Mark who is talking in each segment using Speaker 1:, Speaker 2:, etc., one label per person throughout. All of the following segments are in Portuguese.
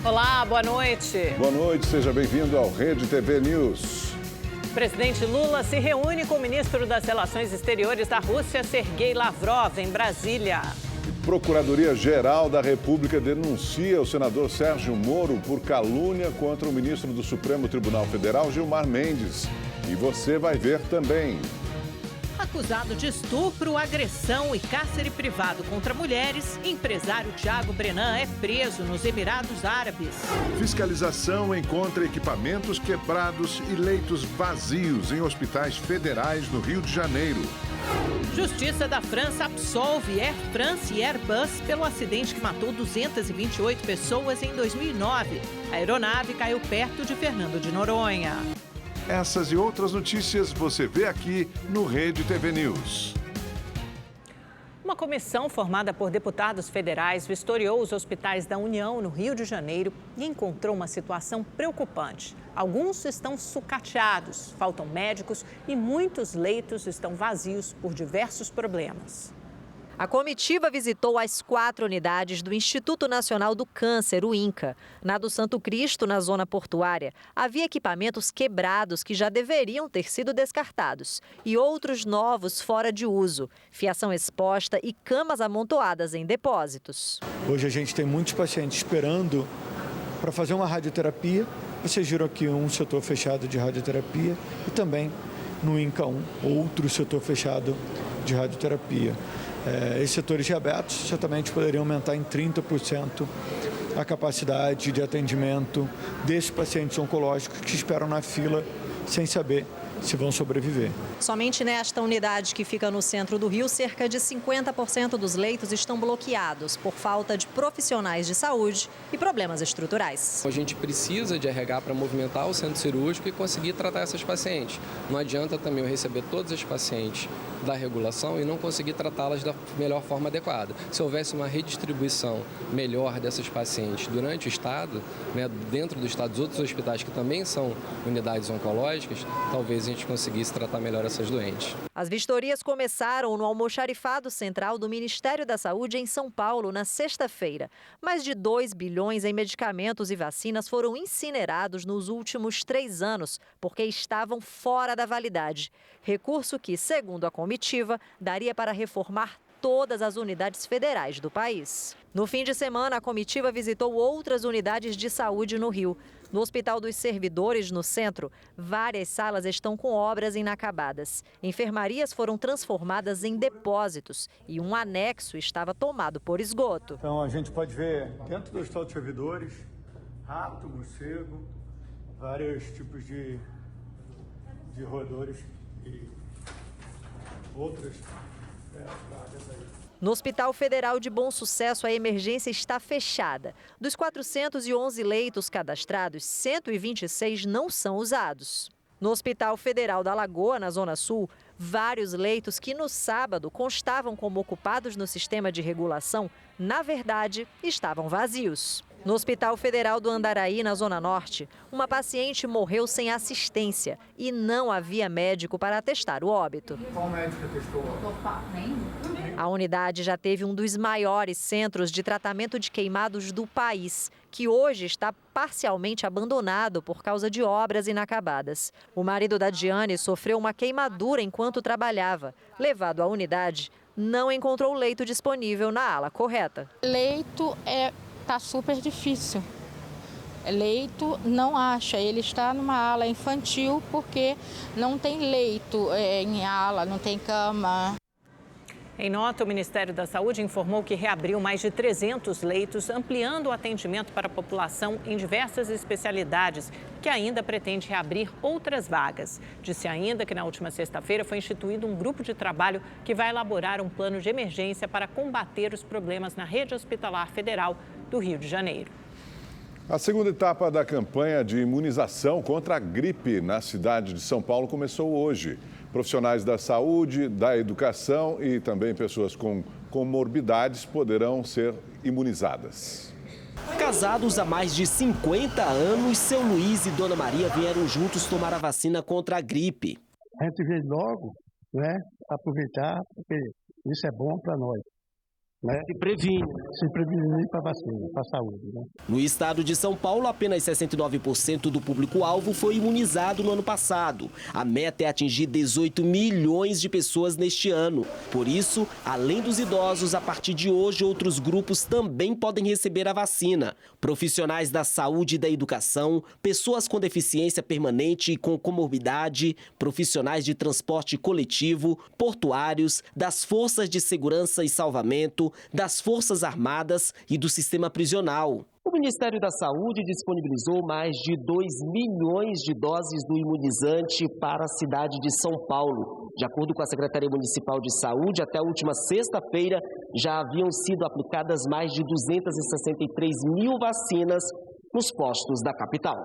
Speaker 1: Olá, boa noite.
Speaker 2: Boa noite, seja bem-vindo ao Rede TV News.
Speaker 1: O presidente Lula se reúne com o ministro das Relações Exteriores da Rússia, Sergei Lavrov, em Brasília.
Speaker 2: Procuradoria-Geral da República denuncia o senador Sérgio Moro por calúnia contra o ministro do Supremo Tribunal Federal, Gilmar Mendes. E você vai ver também.
Speaker 1: Acusado de estupro, agressão e cárcere privado contra mulheres, empresário Thiago Brenan é preso nos Emirados Árabes.
Speaker 2: Fiscalização encontra equipamentos quebrados e leitos vazios em hospitais federais no Rio de Janeiro.
Speaker 1: Justiça da França absolve Air France e Airbus pelo acidente que matou 228 pessoas em 2009. A aeronave caiu perto de Fernando de Noronha.
Speaker 2: Essas e outras notícias você vê aqui no Rede TV News.
Speaker 1: Uma comissão formada por deputados federais vistoriou os hospitais da União no Rio de Janeiro e encontrou uma situação preocupante. Alguns estão sucateados, faltam médicos e muitos leitos estão vazios por diversos problemas. A comitiva visitou as 4 unidades do Instituto Nacional do Câncer, o INCA. Na do Santo Cristo, na zona portuária, havia equipamentos quebrados que já deveriam ter sido descartados e outros novos fora de uso, fiação exposta e camas amontoadas em depósitos.
Speaker 3: Hoje a gente tem muitos pacientes esperando para fazer uma radioterapia. Vocês viram aqui um setor fechado de radioterapia e também no INCA 1, outro setor fechado de radioterapia. Esses setores de abertos certamente poderiam aumentar em 30% a capacidade de atendimento desses pacientes oncológicos que esperam na fila sem saber se vão sobreviver.
Speaker 1: Somente nesta unidade que fica no centro do Rio, cerca de 50% dos leitos estão bloqueados por falta de profissionais de saúde e problemas estruturais.
Speaker 4: A gente precisa de RH para movimentar o centro cirúrgico e conseguir tratar essas pacientes. Não adianta também eu receber todas as pacientes da regulação e não conseguir tratá-las da melhor forma adequada. Se houvesse uma redistribuição melhor dessas pacientes durante o estado, dentro do estado dos outros hospitais que também são unidades oncológicas, talvez a gente conseguisse tratar melhor essas doentes.
Speaker 1: As vistorias começaram no almoxarifado central do Ministério da Saúde em São Paulo na sexta-feira. Mais de 2 bilhões em medicamentos e vacinas foram incinerados nos últimos 3 anos, porque estavam fora da validade. Recurso que, segundo a comitiva, daria para reformar todas as unidades federais do país. No fim de semana, a comitiva visitou outras unidades de saúde no Rio. No Hospital dos Servidores, no centro, várias salas estão com obras inacabadas. Enfermarias foram transformadas em depósitos e um anexo estava tomado por esgoto.
Speaker 3: Então a gente pode ver dentro do Hospital dos Servidores, rato, morcego, vários tipos de roedores e outras pragas aí.
Speaker 1: No Hospital Federal de Bom Sucesso, a emergência está fechada. Dos 411 leitos cadastrados, 126 não são usados. No Hospital Federal da Lagoa, na Zona Sul, vários leitos que no sábado constavam como ocupados no sistema de regulação, na verdade, estavam vazios. No Hospital Federal do Andaraí, na Zona Norte, uma paciente morreu sem assistência e não havia médico para atestar o óbito.
Speaker 3: Qual médico testou?
Speaker 1: A unidade já teve um dos maiores centros de tratamento de queimados do país, que hoje está parcialmente abandonado por causa de obras inacabadas. O marido da Diane sofreu uma queimadura enquanto trabalhava. Levado à unidade, não encontrou leito disponível na ala correta.
Speaker 5: Leito está super difícil. Leito não acha, ele está numa ala infantil porque não tem leito em ala, não tem cama.
Speaker 1: Em nota, o Ministério da Saúde informou que reabriu mais de 300 leitos, ampliando o atendimento para a população em diversas especialidades, que ainda pretende reabrir outras vagas. Disse ainda que na última sexta-feira foi instituído um grupo de trabalho que vai elaborar um plano de emergência para combater os problemas na rede hospitalar federal do Rio de Janeiro.
Speaker 2: A segunda etapa da campanha de imunização contra a gripe na cidade de São Paulo começou hoje. Profissionais da saúde, da educação e também pessoas com comorbidades poderão ser imunizadas.
Speaker 6: Casados há mais de 50 anos, seu Luiz e Dona Maria vieram juntos tomar a vacina contra a gripe.
Speaker 7: A gente veio logo, aproveitar, porque isso é bom para nós. né? Se previne para a vacina, para a saúde, né?
Speaker 6: No estado de São Paulo, apenas 69% do público-alvo foi imunizado no ano passado. A meta é atingir 18 milhões de pessoas neste ano. Por isso, além dos idosos, a partir de hoje, outros grupos também podem receber a vacina. Profissionais da saúde e da educação, pessoas com deficiência permanente e com comorbidade, profissionais de transporte coletivo, portuários, das forças de segurança e salvamento, das Forças Armadas e do sistema prisional. O Ministério da Saúde disponibilizou mais de 2 milhões de doses do imunizante para a cidade de São Paulo. De acordo com a Secretaria Municipal de Saúde, até a última sexta-feira já haviam sido aplicadas mais de 263 mil vacinas nos postos da capital.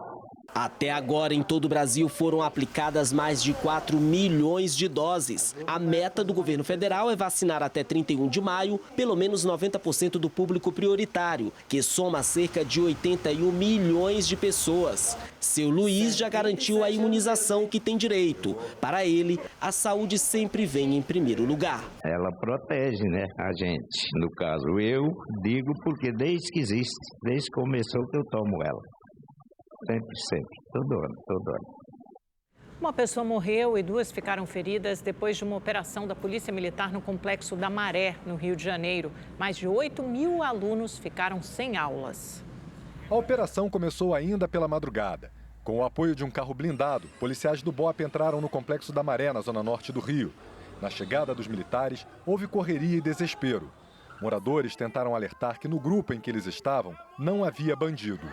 Speaker 6: Até agora, em todo o Brasil, foram aplicadas mais de 4 milhões de doses. A meta do governo federal é vacinar até 31 de maio pelo menos 90% do público prioritário, que soma cerca de 81 milhões de pessoas. Seu Luiz já garantiu a imunização que tem direito. Para ele, a saúde sempre vem em primeiro lugar.
Speaker 8: Ela protege, né, a gente. No caso, eu digo porque desde que existe, desde que começou que eu tomo ela. Sempre, todo ano.
Speaker 9: Uma pessoa morreu e 2 ficaram feridas depois de uma operação da Polícia Militar no Complexo da Maré, no Rio de Janeiro. Mais de 8 mil alunos ficaram sem aulas.
Speaker 10: A operação começou ainda pela madrugada. Com o apoio de um carro blindado, policiais do BOP entraram no Complexo da Maré, na zona norte do Rio. Na chegada dos militares, houve correria e desespero. Moradores tentaram alertar que no grupo em que eles estavam não havia bandidos.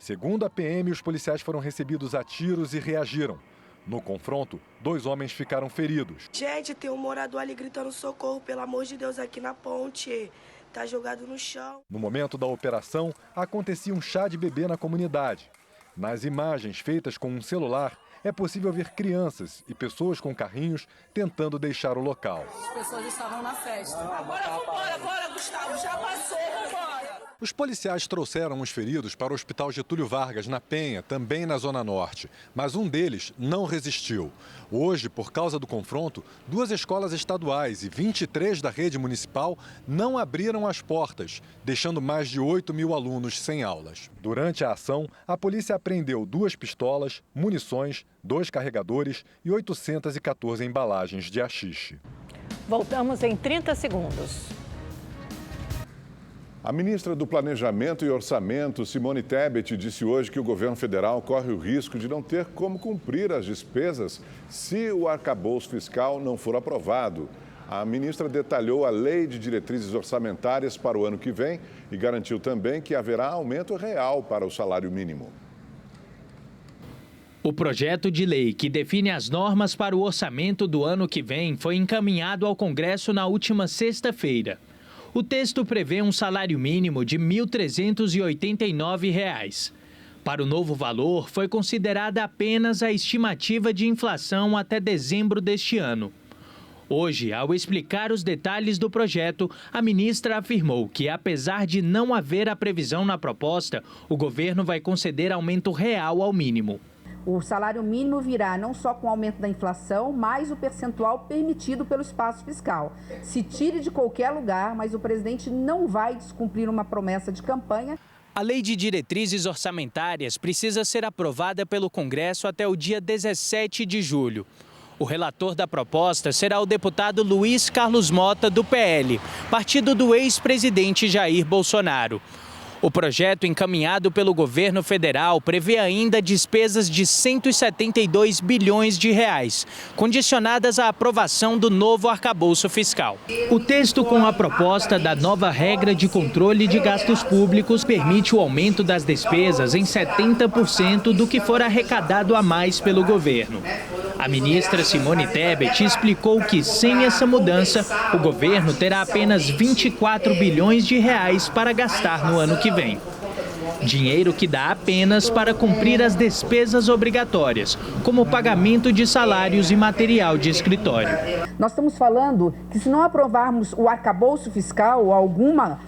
Speaker 10: Segundo a PM, os policiais foram recebidos a tiros e reagiram. No confronto, 2 homens ficaram feridos.
Speaker 11: Gente, tem um morador ali gritando socorro, pelo amor de Deus, aqui na ponte. Tá jogado no chão.
Speaker 10: No momento da operação, acontecia um chá de bebê na comunidade. Nas imagens feitas com um celular, é possível ver crianças e pessoas com carrinhos tentando deixar o local.
Speaker 12: As pessoas estavam na festa. Bora, Gustavo, já passou, vambora.
Speaker 10: Os policiais trouxeram os feridos para o Hospital Getúlio Vargas, na Penha, também na Zona Norte. Mas um deles não resistiu. Hoje, por causa do confronto, 2 escolas estaduais e 23 da rede municipal não abriram as portas, deixando mais de 8 mil alunos sem aulas. Durante a ação, a polícia apreendeu 2 pistolas, munições, 2 carregadores e 814 embalagens de haxixe.
Speaker 9: Voltamos em 30 segundos.
Speaker 2: A ministra do Planejamento e Orçamento, Simone Tebet, disse hoje que o governo federal corre o risco de não ter como cumprir as despesas se o arcabouço fiscal não for aprovado. A ministra detalhou a lei de diretrizes orçamentárias para o ano que vem e garantiu também que haverá aumento real para o salário mínimo.
Speaker 13: O projeto de lei que define as normas para o orçamento do ano que vem foi encaminhado ao Congresso na última sexta-feira. O texto prevê um salário mínimo de R$ 1.389. Para o novo valor, foi considerada apenas a estimativa de inflação até dezembro deste ano. Hoje, ao explicar os detalhes do projeto, a ministra afirmou que, apesar de não haver a previsão na proposta, o governo vai conceder aumento real ao mínimo.
Speaker 14: O salário mínimo virá não só com o aumento da inflação, mas o percentual permitido pelo espaço fiscal. Se tire de qualquer lugar, mas o presidente não vai descumprir uma promessa de campanha.
Speaker 13: A lei de diretrizes orçamentárias precisa ser aprovada pelo Congresso até o dia 17 de julho. O relator da proposta será o deputado Luiz Carlos Mota, do PL, partido do ex-presidente Jair Bolsonaro. O projeto encaminhado pelo governo federal prevê ainda despesas de R$ 172 bilhões, condicionadas à aprovação do novo arcabouço fiscal. O texto com a proposta da nova regra de controle de gastos públicos permite o aumento das despesas em 70% do que for arrecadado a mais pelo governo. A ministra Simone Tebet explicou que, sem essa mudança, o governo terá apenas R$ 24 bilhões para gastar no ano que vem. Dinheiro que dá apenas para cumprir as despesas obrigatórias, como o pagamento de salários e material de escritório.
Speaker 14: Nós estamos falando que, se não aprovarmos o arcabouço fiscal ou alguma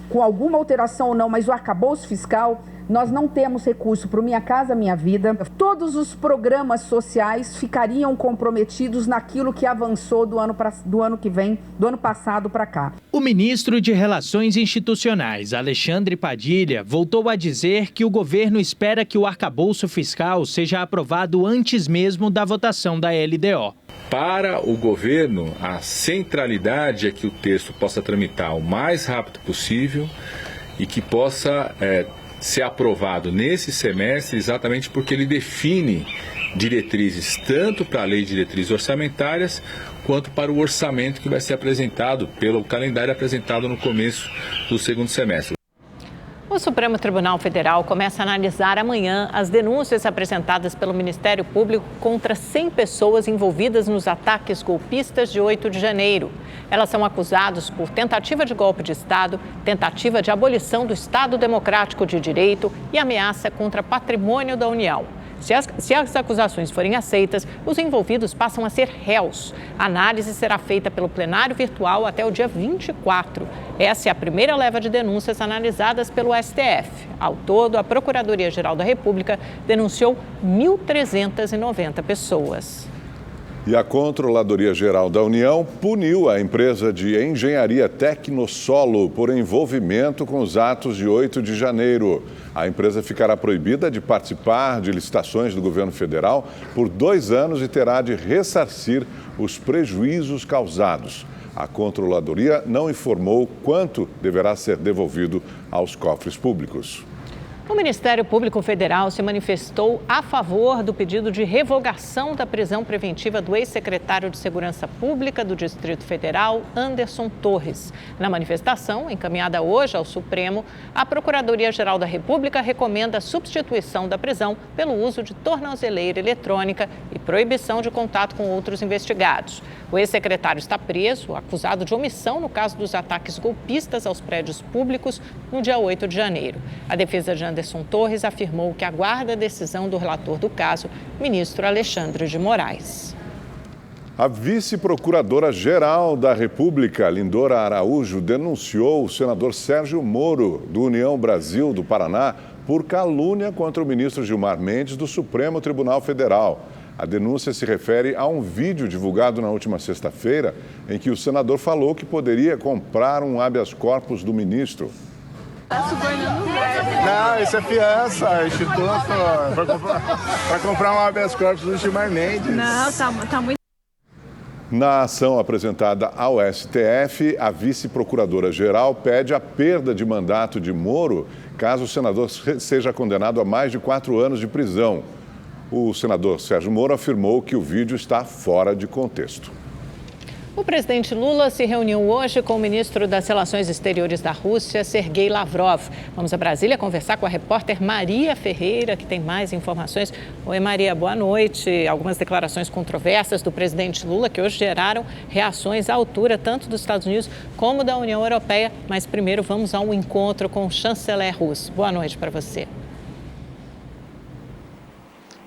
Speaker 14: com alguma alteração ou não, mas o arcabouço fiscal, nós não temos recurso para o Minha Casa Minha Vida. Todos os programas sociais ficariam comprometidos naquilo que avançou do ano passado para cá.
Speaker 13: O ministro de Relações Institucionais, Alexandre Padilha, voltou a dizer que o governo espera que o arcabouço fiscal seja aprovado antes mesmo da votação da LDO.
Speaker 15: Para o governo, a centralidade é que o texto possa tramitar o mais rápido possível e que possa ser aprovado nesse semestre, exatamente porque ele define diretrizes tanto para a lei de diretrizes orçamentárias quanto para o orçamento que vai ser apresentado pelo calendário apresentado no começo do segundo semestre.
Speaker 9: O Supremo Tribunal Federal começa a analisar amanhã as denúncias apresentadas pelo Ministério Público contra 100 pessoas envolvidas nos ataques golpistas de 8 de janeiro. Elas são acusadas por tentativa de golpe de Estado, tentativa de abolição do Estado Democrático de Direito e ameaça contra patrimônio da União. Se as acusações forem aceitas, os envolvidos passam a ser réus. A análise será feita pelo plenário virtual até o dia 24. Essa é a primeira leva de denúncias analisadas pelo STF. Ao todo, a Procuradoria-Geral da República denunciou 1.390 pessoas.
Speaker 2: E a Controladoria-Geral da União puniu a empresa de engenharia Tecnosolo por envolvimento com os atos de 8 de janeiro. A empresa ficará proibida de participar de licitações do governo federal por 2 anos e terá de ressarcir os prejuízos causados. A Controladoria não informou quanto deverá ser devolvido aos cofres públicos.
Speaker 9: O Ministério Público Federal se manifestou a favor do pedido de revogação da prisão preventiva do ex-secretário de Segurança Pública do Distrito Federal, Anderson Torres. Na manifestação, encaminhada hoje ao Supremo, a Procuradoria-Geral da República recomenda a substituição da prisão pelo uso de tornozeleira eletrônica e proibição de contato com outros investigados. O ex-secretário está preso, acusado de omissão no caso dos ataques golpistas aos prédios públicos no dia 8 de janeiro. A defesa de Anderson Torres afirmou que aguarda a decisão do relator do caso, ministro Alexandre de Moraes.
Speaker 2: A vice-procuradora-geral da República, Lindora Araújo, denunciou o senador Sérgio Moro, do União Brasil do Paraná, por calúnia contra o ministro Gilmar Mendes, do Supremo Tribunal Federal. A denúncia se refere a um vídeo divulgado na última sexta-feira, em que o senador falou que poderia comprar um habeas corpus do ministro.
Speaker 16: Não, isso é fiança, instituto, para comprar um habeas corpus do Gilmar Mendes.
Speaker 17: Não, tá muito...
Speaker 2: Na ação apresentada ao STF, a vice-procuradora-geral pede a perda de mandato de Moro caso o senador seja condenado a mais de 4 anos de prisão. O senador Sérgio Moro afirmou que o vídeo está fora de contexto.
Speaker 9: O presidente Lula se reuniu hoje com o ministro das Relações Exteriores da Rússia, Sergei Lavrov. Vamos a Brasília conversar com a repórter Maria Ferreira, que tem mais informações. Oi, Maria, boa noite. Algumas declarações controversas do presidente Lula que hoje geraram reações à altura, tanto dos Estados Unidos como da União Europeia. Mas primeiro vamos ao encontro com o chanceler russo. Boa noite para você.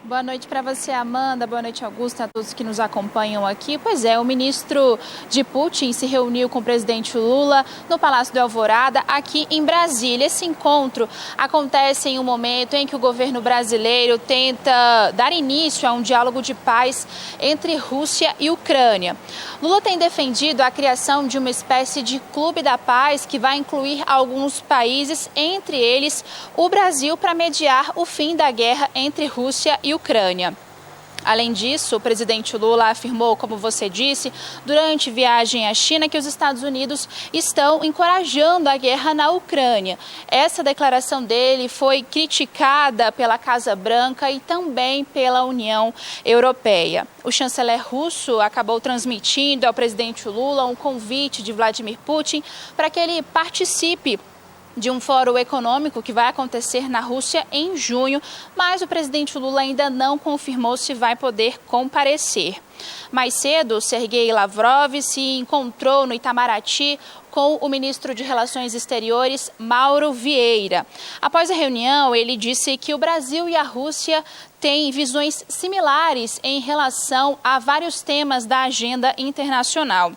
Speaker 17: Boa noite para você, Amanda. Boa noite, Augusta, a todos que nos acompanham aqui. Pois é, o ministro de Putin se reuniu com o presidente Lula no Palácio do Alvorada, aqui em Brasília. Esse encontro acontece em um momento em que o governo brasileiro tenta dar início a um diálogo de paz entre Rússia e Ucrânia. Lula tem defendido a criação de uma espécie de clube da paz que vai incluir alguns países, entre eles o Brasil, para mediar o fim da guerra entre Rússia e Ucrânia. Além disso, o presidente Lula afirmou, como você disse, durante viagem à China, que os Estados Unidos estão encorajando a guerra na Ucrânia. Essa declaração dele foi criticada pela Casa Branca e também pela União Europeia. O chanceler russo acabou transmitindo ao presidente Lula um convite de Vladimir Putin para que ele participe de um fórum econômico que vai acontecer na Rússia em junho, mas o presidente Lula ainda não confirmou se vai poder comparecer. Mais cedo, Sergei Lavrov se encontrou no Itamaraty com o ministro de Relações Exteriores, Mauro Vieira. Após a reunião, ele disse que o Brasil e a Rússia têm visões similares em relação a vários temas da agenda internacional.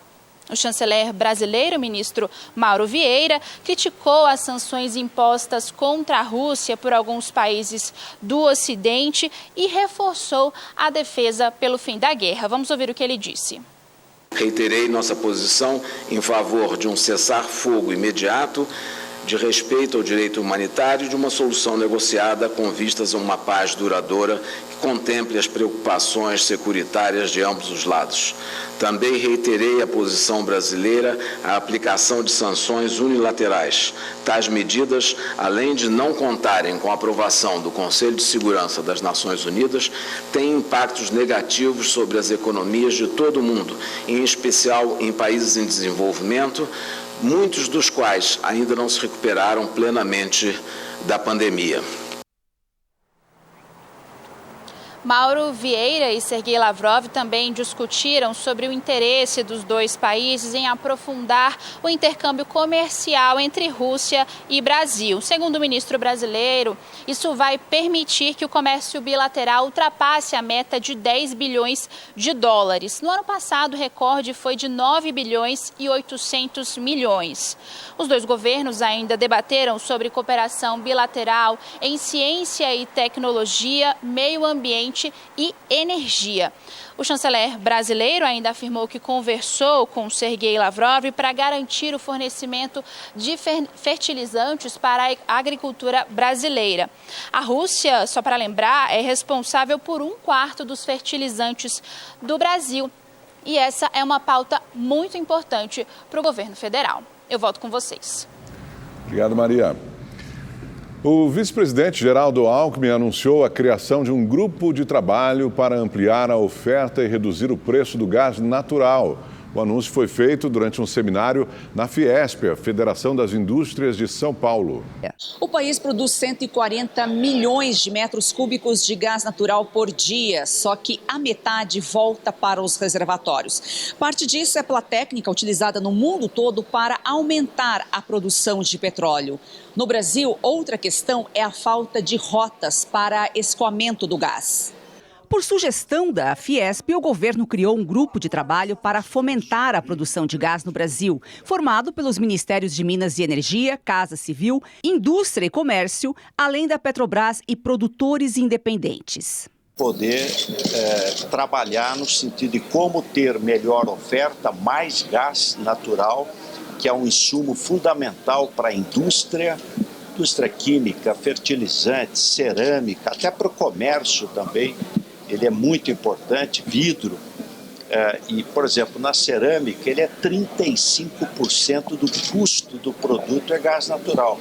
Speaker 17: O chanceler brasileiro, ministro Mauro Vieira, criticou as sanções impostas contra a Rússia por alguns países do Ocidente e reforçou a defesa pelo fim da guerra. Vamos ouvir o que ele disse.
Speaker 18: Reiterei nossa posição em favor de um cessar-fogo imediato, de respeito ao direito humanitário e de uma solução negociada com vistas a uma paz duradoura que contemple as preocupações securitárias de ambos os lados. Também reiterei a posição brasileira à aplicação de sanções unilaterais. Tais medidas, além de não contarem com a aprovação do Conselho de Segurança das Nações Unidas, têm impactos negativos sobre as economias de todo o mundo, em especial em países em desenvolvimento, muitos dos quais ainda não se recuperaram plenamente da pandemia.
Speaker 17: Mauro Vieira e Sergei Lavrov também discutiram sobre o interesse dos dois países em aprofundar o intercâmbio comercial entre Rússia e Brasil. Segundo o ministro brasileiro, isso vai permitir que o comércio bilateral ultrapasse a meta de 10 bilhões de dólares. No ano passado, o recorde foi de 9 bilhões e 800 milhões. Os dois governos ainda debateram sobre cooperação bilateral em ciência e tecnologia, meio ambiente e energia. O chanceler brasileiro ainda afirmou que conversou com Sergei Lavrov para garantir o fornecimento de fertilizantes para a agricultura brasileira. A Rússia, só para lembrar, é responsável por 1/4 dos fertilizantes do Brasil. E essa é uma pauta muito importante para o governo federal. Eu volto com vocês.
Speaker 2: Obrigado, Maria. O vice-presidente Geraldo Alckmin anunciou a criação de um grupo de trabalho para ampliar a oferta e reduzir o preço do gás natural. O anúncio foi feito durante um seminário na Fiesp, a Federação das Indústrias de São Paulo.
Speaker 19: O país produz 140 milhões de metros cúbicos de gás natural por dia, só que a metade volta para os reservatórios. Parte disso é pela técnica utilizada no mundo todo para aumentar a produção de petróleo. No Brasil, outra questão é a falta de rotas para escoamento do gás.
Speaker 20: Por sugestão da Fiesp, o governo criou um grupo de trabalho para fomentar a produção de gás no Brasil, formado pelos Ministérios de Minas e Energia, Casa Civil, Indústria e Comércio, além da Petrobras e produtores independentes.
Speaker 21: Poder trabalhar no sentido de como ter melhor oferta, mais gás natural, que é um insumo fundamental para a indústria química, fertilizantes, cerâmica, até para o comércio também. Ele é muito importante, vidro, e, por exemplo, na cerâmica, ele é 35% do custo do produto é gás natural.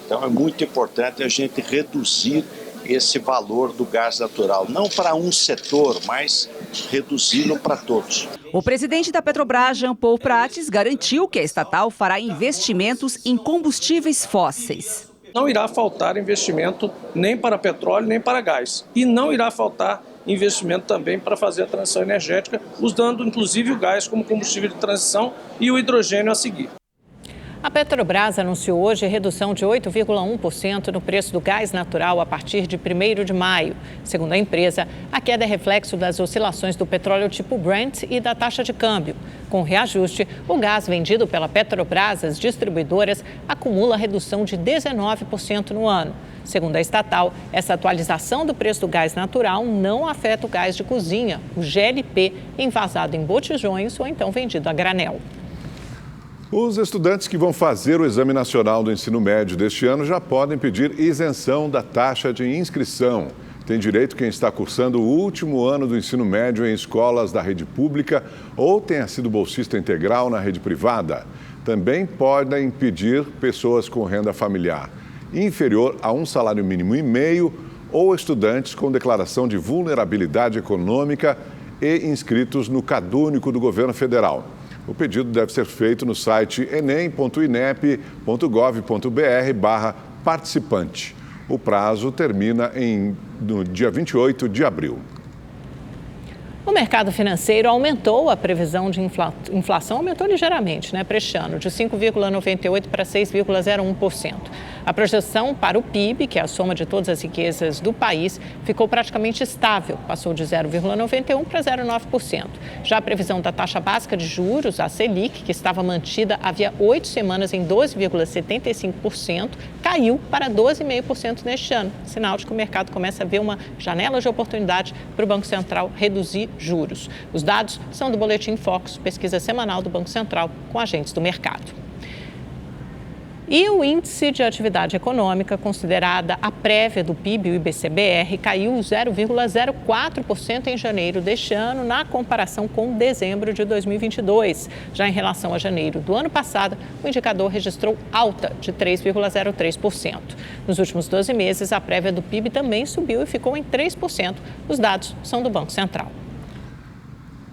Speaker 21: Então, é muito importante a gente reduzir esse valor do gás natural, não para um setor, mas reduzi-lo para todos.
Speaker 20: O presidente da Petrobras, Jean Paul Prates, garantiu que a estatal fará investimentos em combustíveis fósseis.
Speaker 22: Não irá faltar investimento nem para petróleo, nem para gás. E não irá faltar investimento também para fazer a transição energética, usando inclusive o gás como combustível de transição e o hidrogênio a seguir.
Speaker 9: A Petrobras anunciou hoje redução de 8,1% no preço do gás natural a partir de 1º de maio. Segundo a empresa, a queda é reflexo das oscilações do petróleo tipo Brent e da taxa de câmbio. Com o reajuste, o gás vendido pela Petrobras às distribuidoras acumula redução de 19% no ano. Segundo a estatal, essa atualização do preço do gás natural não afeta o gás de cozinha, o GLP, envasado em botijões ou então vendido a granel.
Speaker 2: Os estudantes que vão fazer o Exame Nacional do Ensino Médio deste ano já podem pedir isenção da taxa de inscrição. Tem direito quem está cursando o último ano do ensino médio em escolas da rede pública ou tenha sido bolsista integral na rede privada. Também podem pedir pessoas com renda familiar inferior a 1,5 salário mínimo ou estudantes com declaração de vulnerabilidade econômica e inscritos no CadÚnico do governo federal. O pedido deve ser feito no site enem.inep.gov.br/participante. O prazo termina no dia 28 de abril.
Speaker 9: O mercado financeiro aumentou a previsão de inflação, aumentou ligeiramente, para este ano, de 5,98% para 6,01%. A projeção para o PIB, que é a soma de todas as riquezas do país, ficou praticamente estável, passou de 0,91% para 0,9%. Já a previsão da taxa básica de juros, a Selic, que estava mantida havia 8 semanas em 12,75%, caiu para 12,5% neste ano, sinal de que o mercado começa a ver uma janela de oportunidade para o Banco Central reduzir juros. Os dados são do Boletim Focus, pesquisa semanal do Banco Central com agentes do mercado. E o índice de atividade econômica, considerada a prévia do PIB, o IBC-BR, caiu 0,04% em janeiro deste ano, na comparação com dezembro de 2022. Já em relação a janeiro do ano passado, o indicador registrou alta de 3,03%. Nos últimos 12 meses, a prévia do PIB também subiu e ficou em 3%. Os dados são do Banco Central.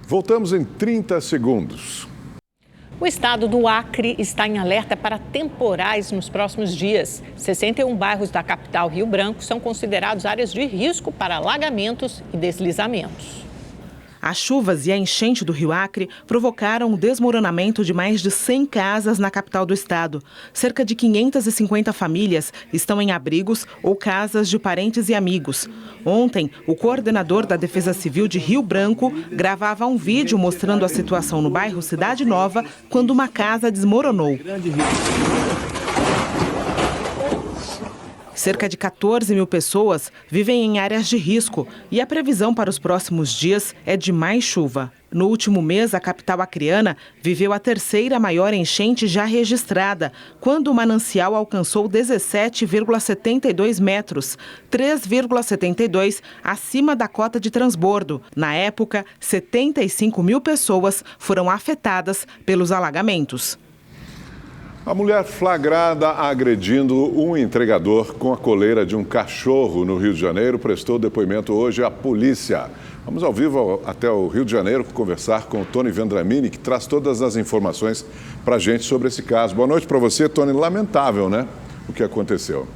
Speaker 2: Voltamos em 30 segundos.
Speaker 9: O estado do Acre está em alerta para temporais nos próximos dias. 61 bairros da capital Rio Branco são considerados áreas de risco para alagamentos e deslizamentos.
Speaker 3: As chuvas e a enchente do Rio Acre provocaram o desmoronamento de mais de 100 casas na capital do estado. Cerca de 550 famílias estão em abrigos ou casas de parentes e amigos. Ontem, o coordenador da Defesa Civil de Rio Branco gravava um vídeo mostrando a situação no bairro Cidade Nova quando uma casa desmoronou. Cerca de 14 mil pessoas vivem em áreas de risco e a previsão para os próximos dias é de mais chuva. No último mês, a capital acreana viveu a terceira maior enchente já registrada, quando o manancial alcançou 17,72 metros, 3,72 acima da cota de transbordo. Na época, 75 mil pessoas foram afetadas pelos alagamentos.
Speaker 2: A mulher flagrada agredindo um entregador com a coleira de um cachorro no Rio de Janeiro prestou depoimento hoje à polícia. Vamos ao vivo até o Rio de Janeiro conversar com o Tony Vendramini, que traz todas as informações para a gente sobre esse caso. Boa noite para você, Tony. Lamentável, né? O que aconteceu.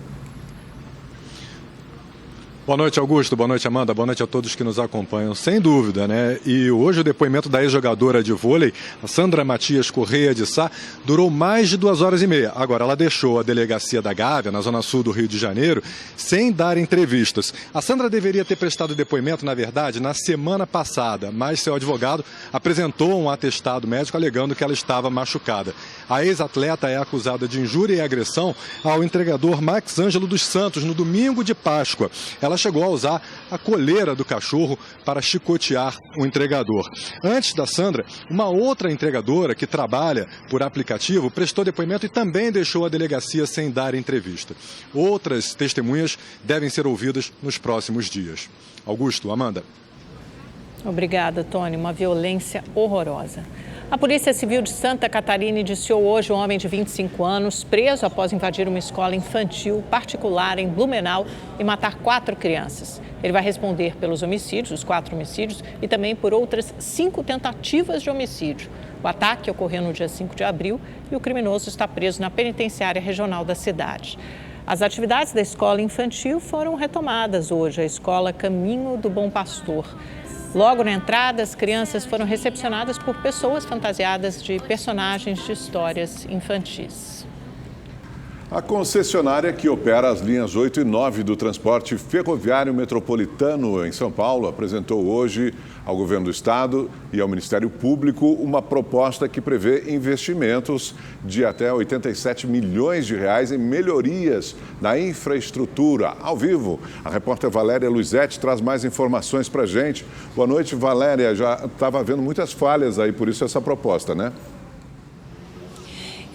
Speaker 10: Boa noite, Augusto. Boa noite, Amanda. Boa noite a todos que nos acompanham. Sem dúvida, né? E hoje o depoimento da ex-jogadora de vôlei, a Sandra Matias Correia de Sá, durou mais de 2 horas e meia. Agora, ela deixou a delegacia da Gávea, na zona sul do Rio de Janeiro, sem dar entrevistas. A Sandra deveria ter prestado depoimento, na verdade, na semana passada, mas seu advogado apresentou um atestado médico alegando que ela estava machucada. A ex-atleta é acusada de injúria e agressão ao entregador Max Ângelo dos Santos no domingo de Páscoa. Ela chegou a usar a coleira do cachorro para chicotear o entregador. Antes da Sandra, uma outra entregadora que trabalha por aplicativo prestou depoimento e também deixou a delegacia sem dar entrevista. Outras testemunhas devem ser ouvidas nos próximos dias. Augusto, Amanda.
Speaker 9: Obrigada, Tony. Uma violência horrorosa. A Polícia Civil de Santa Catarina indiciou hoje um homem de 25 anos, preso após invadir uma escola infantil particular em Blumenau e matar 4 crianças. Ele vai responder pelos homicídios, os 4 homicídios, e também por outras 5 tentativas de homicídio. O ataque ocorreu no dia 5 de abril e o criminoso está preso na penitenciária regional da cidade. As atividades da escola infantil foram retomadas hoje, a escola Caminho do Bom Pastor. Logo na entrada, as crianças foram recepcionadas por pessoas fantasiadas de personagens de histórias infantis.
Speaker 2: A concessionária que opera as linhas 8 e 9 do transporte ferroviário metropolitano em São Paulo apresentou hoje ao governo do estado e ao Ministério Público uma proposta que prevê investimentos de até 87 milhões de reais em melhorias na infraestrutura. Ao vivo, a repórter Valéria Luizetti traz mais informações para a gente. Boa noite, Valéria. Já estava havendo muitas falhas aí, por isso essa proposta, né?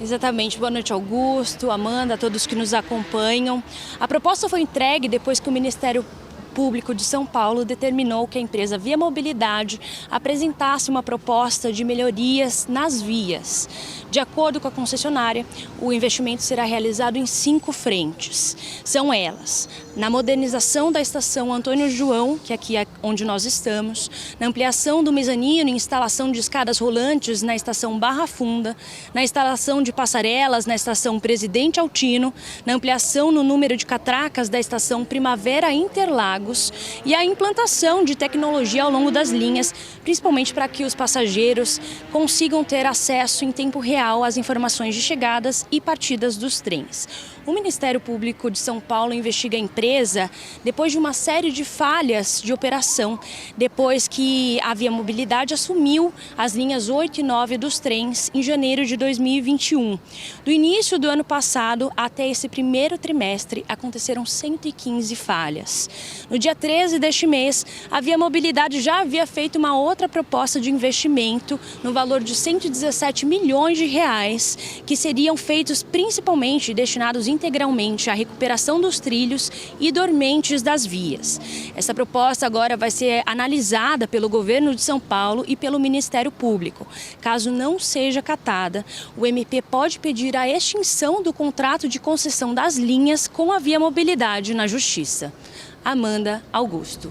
Speaker 4: Exatamente. Boa noite, Augusto, Amanda, a todos que nos acompanham. A proposta foi entregue depois que o Ministério Público de São Paulo determinou que a empresa Via Mobilidade apresentasse uma proposta de melhorias nas vias. De acordo com a concessionária, o investimento será realizado em 5 frentes. São elas: na modernização da estação Antônio João, que aqui é onde nós estamos, na ampliação do mezanino e instalação de escadas rolantes na estação Barra Funda, na instalação de passarelas na estação Presidente Altino, na ampliação no número de catracas da estação Primavera Interlagos pagos e a implantação de tecnologia ao longo das linhas, principalmente para que os passageiros consigam ter acesso em tempo real às informações de chegadas e partidas dos trens. O Ministério Público de São Paulo investiga a empresa depois de uma série de falhas de operação, depois que a Via Mobilidade assumiu as linhas 8 e 9 dos trens em janeiro de 2021. Do início do ano passado até esse primeiro trimestre, aconteceram 115 falhas. No dia 13 deste mês, a Via Mobilidade já havia feito uma outra proposta de investimento no valor de 117 milhões de reais, que seriam feitos principalmente destinados integralmente à recuperação dos trilhos e dormentes das vias. Essa proposta agora vai ser analisada pelo governo de São Paulo e pelo Ministério Público. Caso não seja acatada, o MP pode pedir a extinção do contrato de concessão das linhas com a Via Mobilidade na Justiça. Amanda Augusto.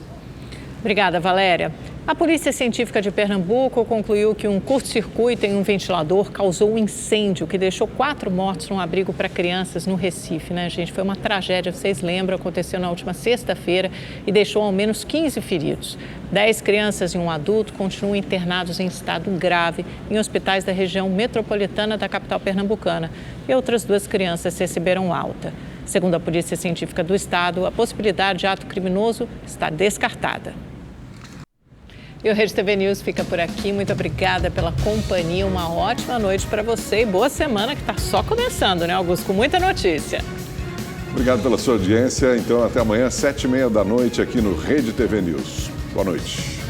Speaker 9: Obrigada, Valéria. A Polícia Científica de Pernambuco concluiu que um curto-circuito em um ventilador causou um incêndio que deixou 4 mortos num abrigo para crianças no Recife, né, gente? Foi uma tragédia, vocês lembram, aconteceu na última sexta-feira e deixou ao menos 15 feridos. 10 crianças e um adulto continuam internados em estado grave em hospitais da região metropolitana da capital pernambucana e outras 2 crianças receberam alta. Segundo a Polícia Científica do Estado, a possibilidade de ato criminoso está descartada. E o Rede TV News fica por aqui. Muito obrigada pela companhia. Uma ótima noite para você e boa semana que está só começando, né, Augusto? Com muita notícia.
Speaker 2: Obrigado pela sua audiência. Então, até amanhã, 7h30 da noite, aqui no Rede TV News. Boa noite.